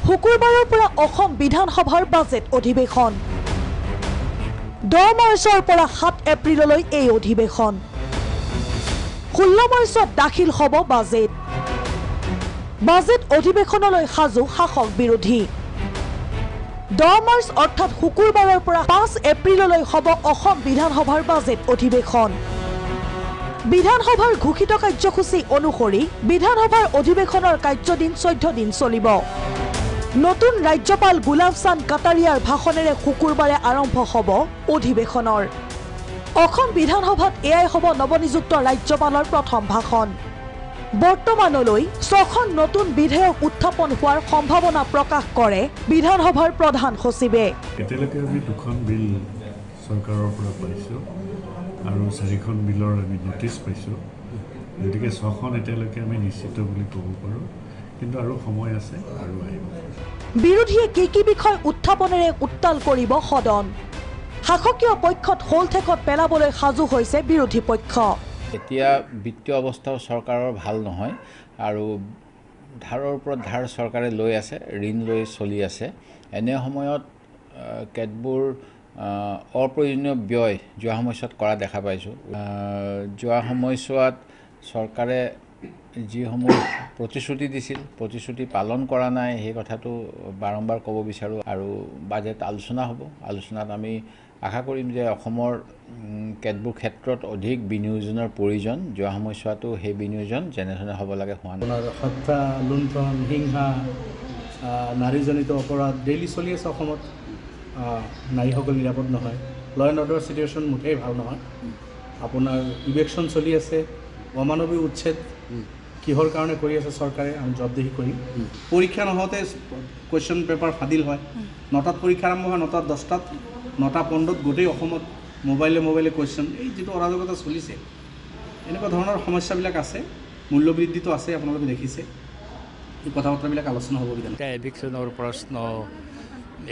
শুকুৰবাৰৰ পৰা অসম বিধানসভাৰ বাজেট অধিৱেশন 10 মাৰ্চৰ পৰা 7 এপ্ৰিললৈ এই অধিৱেশন 16 মাৰ্চত দাখিল হ'ব বাজেট অধিৱেশনলৈ সাজু শাসক বিৰোধী 10 মাৰ্চ অৰ্থাৎ শুকুৰবাৰৰ পৰা 5 এপ্ৰিললৈ হ'ব অসম বিধানসভাৰ বাজেট অধিৱেশন বিধানসভাৰ ঘোষিত কাৰ্যসূচী অনুসৰি বিধানসভাৰ অধিৱেশনৰ কাৰ্যদিন 14 দিন চলিব নতুন ৰাজ্যপাল গুলাব চান্দ কাটাৰিয়াৰ ভাষণেৰে শুকুৰবাৰে আৰম্ভ হ'ব অধিৱেশনৰ অসম বিধানসভাত এয়াই হ'ব নৱনিযুক্ত ৰাজ্যপালৰ প্ৰথম ভাষণ বৰ্তমানলৈ 6খন নতুন বিধেয়ক উত্থাপন হোৱাৰ সম্ভাৱনা প্ৰকাশ কৰে বিধানসভাৰ প্ৰধান সচিবে এতিয়ালৈকে আমি 2খন বিল চৰকাৰৰ পৰা পাইছোঁ আৰু 4খন বিলৰ আমি নটিছ পাইছোঁ গতিকে 6খন এতিয়ালৈকে আমি নিশ্চিত বুলি ক'ব পাৰোঁ কিন্তু আৰু সময় আছে আৰু আহিব বিৰোধীয়ে কি বিষয় উত্থাপনেৰে উত্তাল কৰিব সদন শাসকীয় পক্ষত হোলঠেকত পেলাবলৈ সাজু হৈছে বিৰোধী পক্ষ এতিয়া বিত্তীয় অৱস্থাও চৰকাৰৰ ভাল নহয় আৰু ধাৰৰ ওপৰত ধাৰ চৰকাৰে লৈ আছে ঋণ লৈ চলি আছে এনে সময়ত কেতবোৰ অপ্ৰয়োজনীয় ব্যয় যোৱা সময়ছোৱাত কৰা দেখা পাইছোঁ যোৱা সময়ছোৱাত চৰকাৰে যিসমূহ প্ৰতিশ্ৰুতি দিছিল প্ৰতিশ্ৰুতি পালন কৰা নাই সেই কথাটো বাৰম্বাৰ ক'ব বিচাৰোঁ আৰু বাজেট আলোচনা হ'ব আলোচনাত আমি আশা কৰিম যে অসমৰ কেতবোৰ ক্ষেত্ৰত অধিক বিনিয়োজনৰ প্ৰয়োজন যোৱা সময়ছোৱাতো সেই বিনিয়োজন যেনেধৰণে হ'ব লাগে হোৱা নাই হত্যা লুণ্ঠন হিংসা নাৰীজনিত অপৰাধ ডেইলি চলি আছে অসমত নাৰীসকল নিৰাপদ নহয় ল এণ্ড অৰ্ডাৰ চিটুৱেশ্যন মুঠেই ভাল নহয় আপোনাৰ ইলেকশ্যন চলি আছে অমানৱিক উচ্ছেদ কিহৰ কাৰণে কৰি আছে চৰকাৰে আমি জবাবদিহি কৰিম পৰীক্ষা নহওঁতে কুৱেশ্যন পেপাৰ ফাদিল হয় 9টাত পৰীক্ষা আৰম্ভ হয় 9টাত 10টাত 9:15 গোটেই অসমত মোবাইলে কুৱেশ্যন এই যিটো অৰাজকতা চলিছে এনেকুৱা ধৰণৰ সমস্যাবিলাক আছে মূল্যবৃদ্ধিটো আছে আপোনালোকে দেখিছে এই কথা বতৰাবিলাক আলোচনা হ'ব বিধান এতিয়া এভিকশ্যনৰ প্ৰশ্ন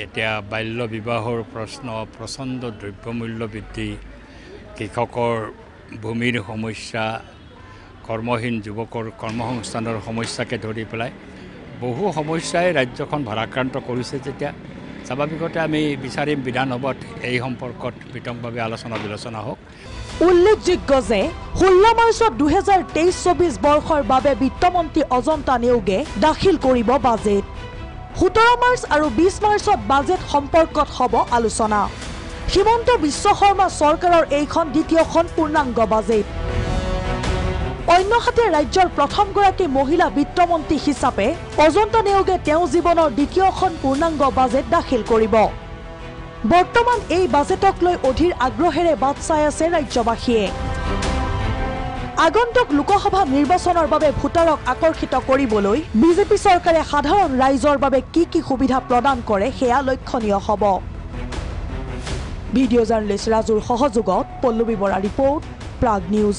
এতিয়া বাল্য বিবাহৰ প্ৰশ্ন প্ৰচণ্ড দ্ৰব্যমূল্য বৃদ্ধি কৃষকৰ ভূমিৰ সমস্যা কৰ্মহীন যুৱকৰ কৰ্মসংস্থানৰ সমস্যাকে ধৰি পেলাই বহু সমস্যাই ৰাজ্যখন ভাৰাক্ৰান্ত কৰিছে যেতিয়া স্বাভাৱিকতে আমি বিচাৰিম বিধানসভাত এই সম্পৰ্কত বিতংভাৱে আলোচনা বিলোচনা হওক উল্লেখযোগ্য যে 16 মাৰ্চত 2023-24 বৰ্ষৰ বাবে বিত্তমন্ত্ৰী অজন্তা নেওগে দাখিল কৰিব বাজেট 17 মাৰ্চ আৰু 20 মাৰ্চত বাজেট সম্পৰ্কত হ'ব আলোচনা হিমন্ত বিশ্ব শৰ্মা চৰকাৰৰ এইখন দ্বিতীয়খন পূৰ্ণাংগ বাজেট অন্যহাতে ৰাজ্যৰ প্ৰথমগৰাকী মহিলা বিত্তমন্ত্ৰী হিচাপে অজন্তা নেওগে তেওঁ জীৱনৰ দ্বিতীয়খন পূৰ্ণাংগ বাজেট দাখিল কৰিব বৰ্তমান এই বাজেটক লৈ অধীৰ আগ্ৰহেৰে বাট চাই আছে ৰাজ্যবাসীয়ে আগন্তুক লোকসভা নিৰ্বাচনৰ বাবে ভোটাৰক আকৰ্ষিত কৰিবলৈ বিজেপি চৰকাৰে সাধাৰণ ৰাইজৰ বাবে কি সুবিধা প্ৰদান কৰে সেয়া লক্ষণীয় হ'ব ভিডিঅ' জাৰ্নেলিষ্ট ৰাজুৰ সহযোগত পল্লৱী বৰা ৰিপৰ্ট প্ৰাগ নিউজ